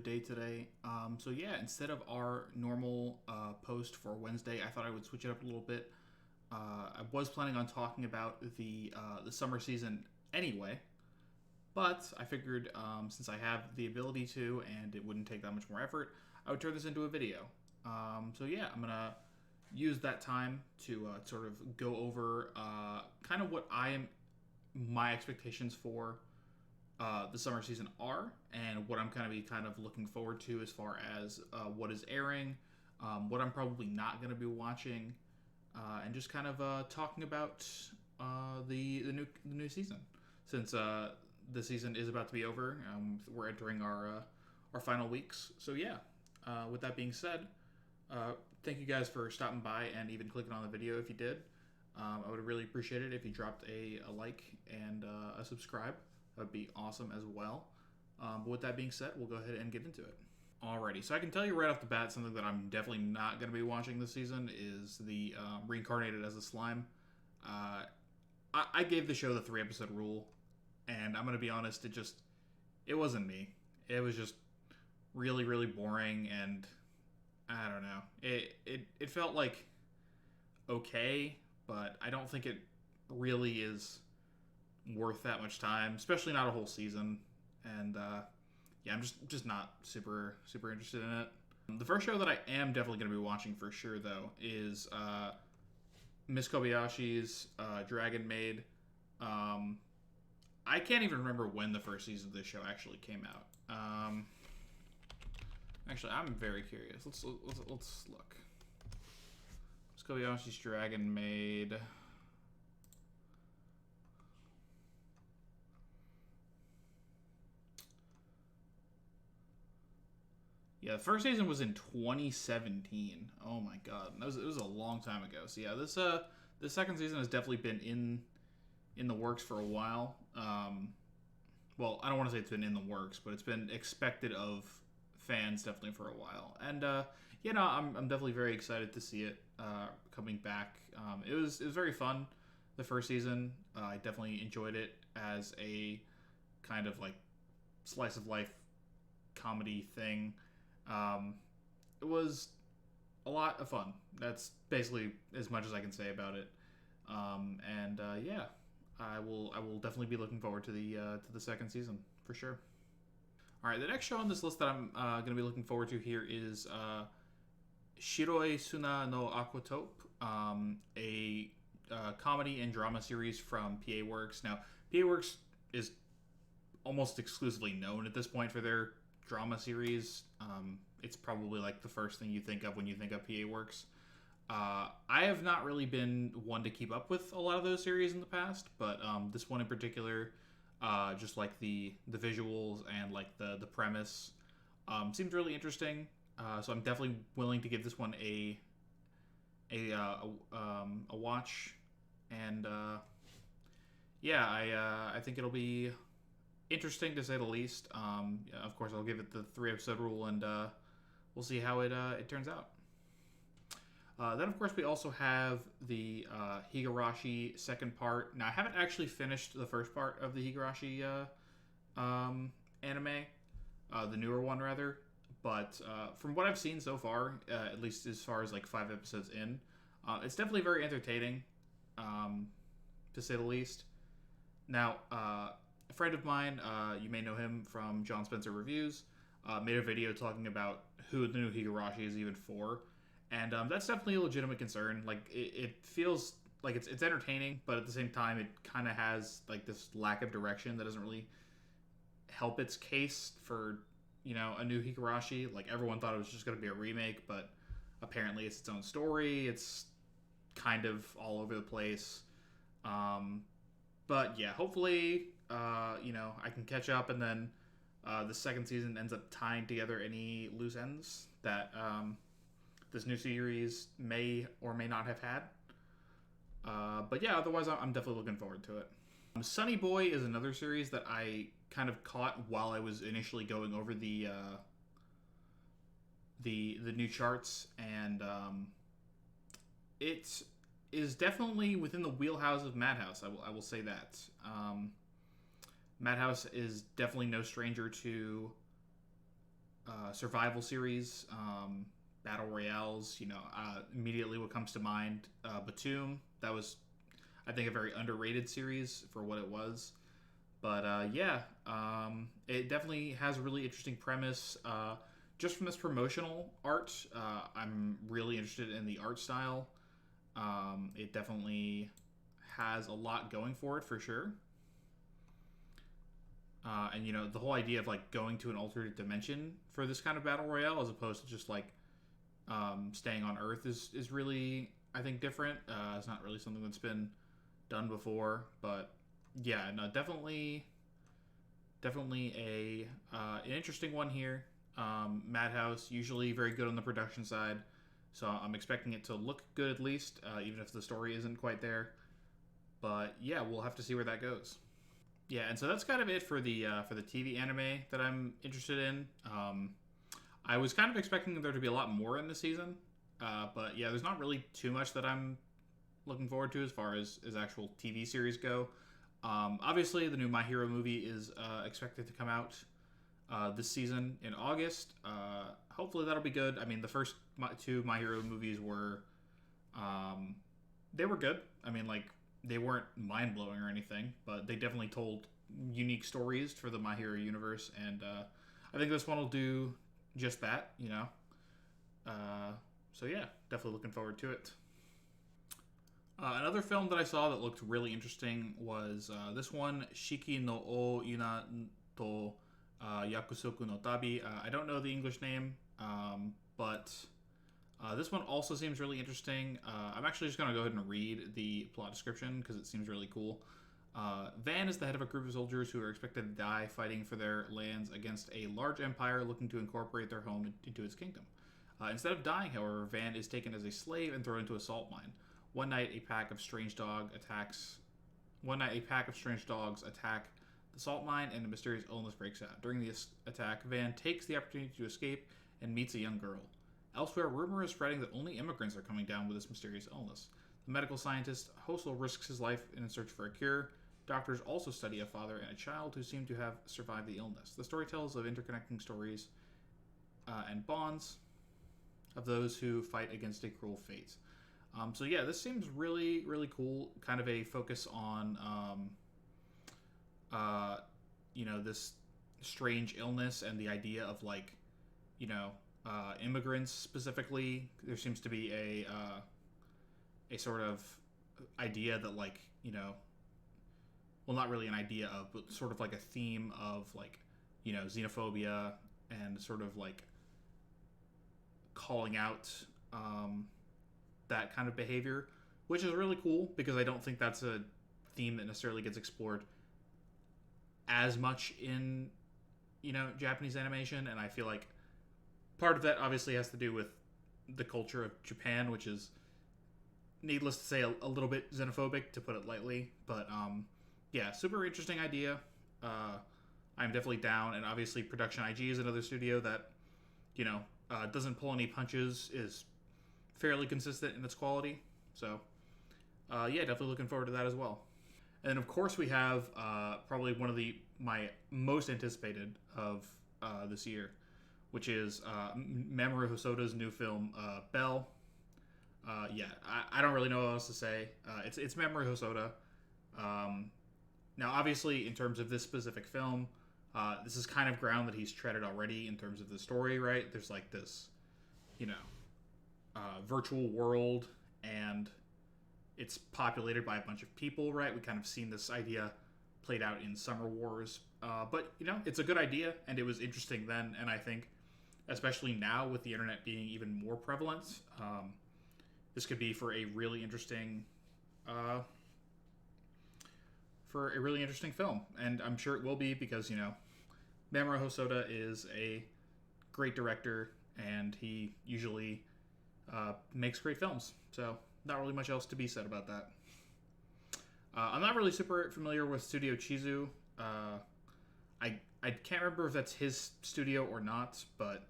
good day today. So yeah, instead of our normal post for Wednesday, I thought I would switch it up a little bit. I was planning on talking about the summer season anyway, but I figured since I have the ability to and it wouldn't take that much more effort, I would turn this into a video. So yeah, I'm gonna use that time to sort of go over kind of what my expectations for the summer season are, and what I'm kind of looking forward to as far as what is airing, what I'm probably not going to be watching, and just kind of talking about the new season. Since the season is about to be over, we're entering our final weeks. So yeah, with that being said, thank you guys for stopping by and even clicking on the video if you did. I would really appreciate it if you dropped a like and a subscribe. That would be awesome as well. But with that being said, we'll go ahead and get into it. Alrighty, so I can tell you right off the bat, something that I'm definitely not going to be watching this season is the Reincarnated as a Slime. I gave the show the 3-episode rule, and I'm going to be honest, it wasn't me. It was just really, really boring, and I don't know. It felt like okay, but I don't think it really is worth that much time, especially not a whole season. And yeah, I'm just not super interested in it. The first show that I am definitely going to be watching for sure, though, is Miss Kobayashi's Dragon Maid. I can't even remember when the first season of this show actually came out. Actually, I'm very curious. Let's look. Miss Kobayashi's Dragon Maid. Yeah, the first season was in 2017. Oh my god, it was a long time ago. So yeah, this second season has definitely been in the works for a while. Well, I don't want to say it's been in the works, but it's been expected of fans definitely for a while. And I'm definitely very excited to see it coming back. It was very fun the first season. I definitely enjoyed it as a kind of like slice of life comedy thing. It was a lot of fun. That's basically as much as I can say about it. Yeah, I will definitely be looking forward to the second season for sure. All right, the next show on this list that I'm going to be looking forward to here is Shiroi Suna no Aquatope, a comedy and drama series from PA Works. Now, PA Works is almost exclusively known at this point for their drama series. It's probably like the first thing you think of when you think of PA Works. I have not really been one to keep up with a lot of those series in the past, but this one in particular, just like the visuals and like the premise, seems really interesting. So I'm definitely willing to give this one a watch, and yeah, I think it'll be interesting to say the least. Of course, I'll give it the 3-episode rule, and we'll see how it turns out. Then, of course, we also have the Higurashi second part. Now, I haven't actually finished the first part of the Higurashi anime, the newer one, rather. But from what I've seen so far, at least as far as like 5 episodes in, it's definitely very entertaining, to say the least. Now, a friend of mine, you may know him from John Spencer Reviews, made a video talking about who the new Higurashi is even for. And that's definitely a legitimate concern. Like, it feels like it's entertaining, but at the same time, it kind of has like this lack of direction that doesn't really help its case for, a new Higurashi. Like, everyone thought it was just going to be a remake, but apparently it's its own story. It's kind of all over the place. But yeah, hopefully, I can catch up, and then the second season ends up tying together any loose ends that this new series may or may not have had. But yeah, otherwise, I'm definitely looking forward to it. Sunny Boy is another series that I kind of caught while I was initially going over the new charts, and it is definitely within the wheelhouse of Madhouse. I will say that. Madhouse is definitely no stranger to survival series, battle royales. Immediately what comes to mind, Batum. That was, I think, a very underrated series for what it was. But yeah, it definitely has a really interesting premise. Just from this promotional art, I'm really interested in the art style. It definitely has a lot going for it for sure. And the whole idea of like going to an alternate dimension for this kind of battle royale, as opposed to just like staying on Earth, is really, I think, different. It's not really something that's been done before, but yeah, no, definitely a an interesting one here. Madhouse usually very good on the production side, so I'm expecting it to look good at least, even if the story isn't quite there. But yeah, we'll have to see where that goes. Yeah, and so that's kind of it for the TV anime that I'm interested in. I was kind of expecting there to be a lot more in the season, but yeah, there's not really too much that I'm looking forward to as far as actual TV series go. Obviously, the new My Hero movie is expected to come out this season in August. Hopefully, that'll be good. I mean, the first two My Hero movies they were good. I mean, like, they weren't mind blowing or anything, but they definitely told unique stories for the My Hero universe, and I think this one will do just that. So yeah, definitely looking forward to it. Another film that I saw that looked really interesting was this one, Shiki no o Ina to Yakusoku no Tabi. I don't know the English name, but this one also seems really interesting. I'm actually just going to go ahead and read the plot description because it seems really cool. Van is the head of a group of soldiers who are expected to die fighting for their lands against a large empire looking to incorporate their home into its kingdom. Instead of dying, however, Van is taken as a slave and thrown into a salt mine. One night, a pack of strange dogs attack the salt mine, and a mysterious illness breaks out. During this attack, Van takes the opportunity to escape and meets a young girl. Elsewhere, rumor is spreading that only immigrants are coming down with this mysterious illness. The medical scientist Hoso risks his life in search for a cure. Doctors also study a father and a child who seem to have survived the illness. The story tells of interconnecting stories and bonds of those who fight against a cruel fate. So yeah, this seems really, really cool. Kind of a focus on, this strange illness and the idea of like, immigrants specifically. There seems to be a sort of idea that like, well, not really an idea of, but sort of like a theme of like, xenophobia and sort of like calling out, that kind of behavior, which is really cool because I don't think that's a theme that necessarily gets explored as much in Japanese animation, and I feel like part of that obviously has to do with the culture of Japan, which is, needless to say, a little bit xenophobic, to put it lightly. But yeah, super interesting idea. I'm definitely down, and obviously Production IG is another studio that doesn't pull any punches, is fairly consistent in its quality. So, yeah, definitely looking forward to that as well. And then, of course, we have probably one of my most anticipated of this year, which is Mamoru Hosoda's new film, Bell. Yeah, I don't really know what else to say. It's Mamoru Hosoda. Now, obviously, in terms of this specific film, this is kind of ground that he's treaded already in terms of the story, right? There's like this, virtual world, and it's populated by a bunch of people, right? We kind of seen this idea played out in Summer Wars, but it's a good idea, and it was interesting then, and I think especially now with the internet being even more prevalent, this could be for a really interesting film, and I'm sure it will be because Mamoru Hosoda is a great director, and he usually makes great films. So not really much else to be said about that. I'm not really super familiar with Studio Chizu. I can't remember if that's his studio or not, but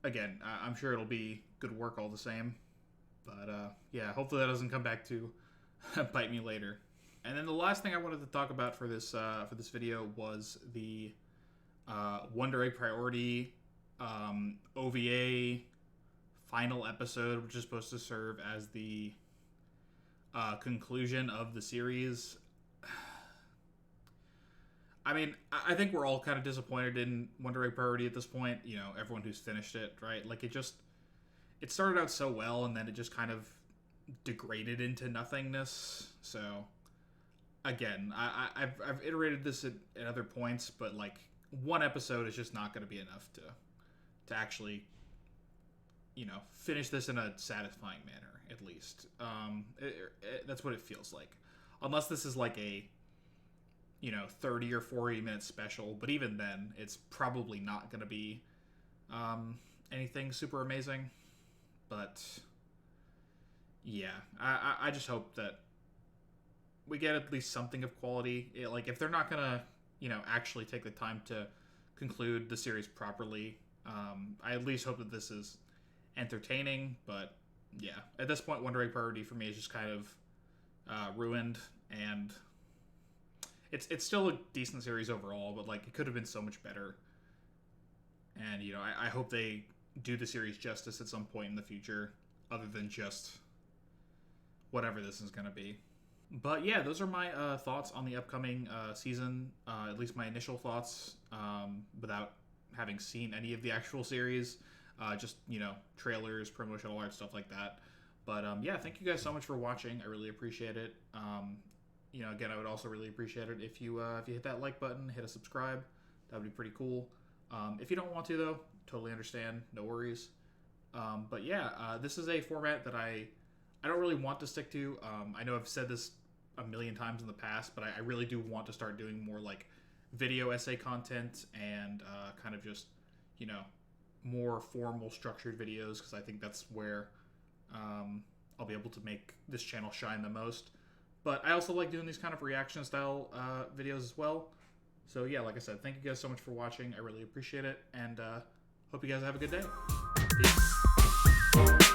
again, I'm sure it'll be good work all the same. But yeah, hopefully that doesn't come back to bite me later. And then the last thing I wanted to talk about for this video was the Wonder Egg Priority OVA final episode, which is supposed to serve as the conclusion of the series. I mean, I think we're all kind of disappointed in Wonder Egg Priority at this point. You know, everyone who's finished it, right? Like, it started out so well, and then it just kind of degraded into nothingness. So, again, I've iterated this at other points, but like, one episode is just not going to be enough to actually, you know, finish this in a satisfying manner. At least, that's what it feels like. Unless this is like a, you know, 30 or 40 minute special, but even then, it's probably not going to be anything super amazing. But yeah, I just hope that we get at least something of quality. Like, if they're not going to, you know, actually take the time to conclude the series properly, I at least hope that this is entertaining. But yeah, at this point, Wonder Egg Priority for me is just kind of ruined, and it's still a decent series overall, but like, it could have been so much better. And, you know, I hope they do the series justice at some point in the future, other than just whatever this is going to be. But yeah, those are my thoughts on the upcoming season, at least my initial thoughts, without having seen any of the actual series. Just, you know, trailers, promotional art, stuff like that. But yeah, thank you guys so much for watching. I really appreciate it. You know, again, I would also really appreciate it if you hit that like button, hit a subscribe. That would be pretty cool. If you don't want to, though, totally understand. No worries. But yeah, this is a format that I don't really want to stick to. I know I've said this a million times in the past, but I really do want to start doing more like video essay content and kind of just, you know, more formal structured videos, because I think that's where I'll be able to make this channel shine the most. But I also like doing these kind of reaction style videos as well. So yeah, like I said, thank you guys so much for watching. I really appreciate it, and hope you guys have a good day. Peace.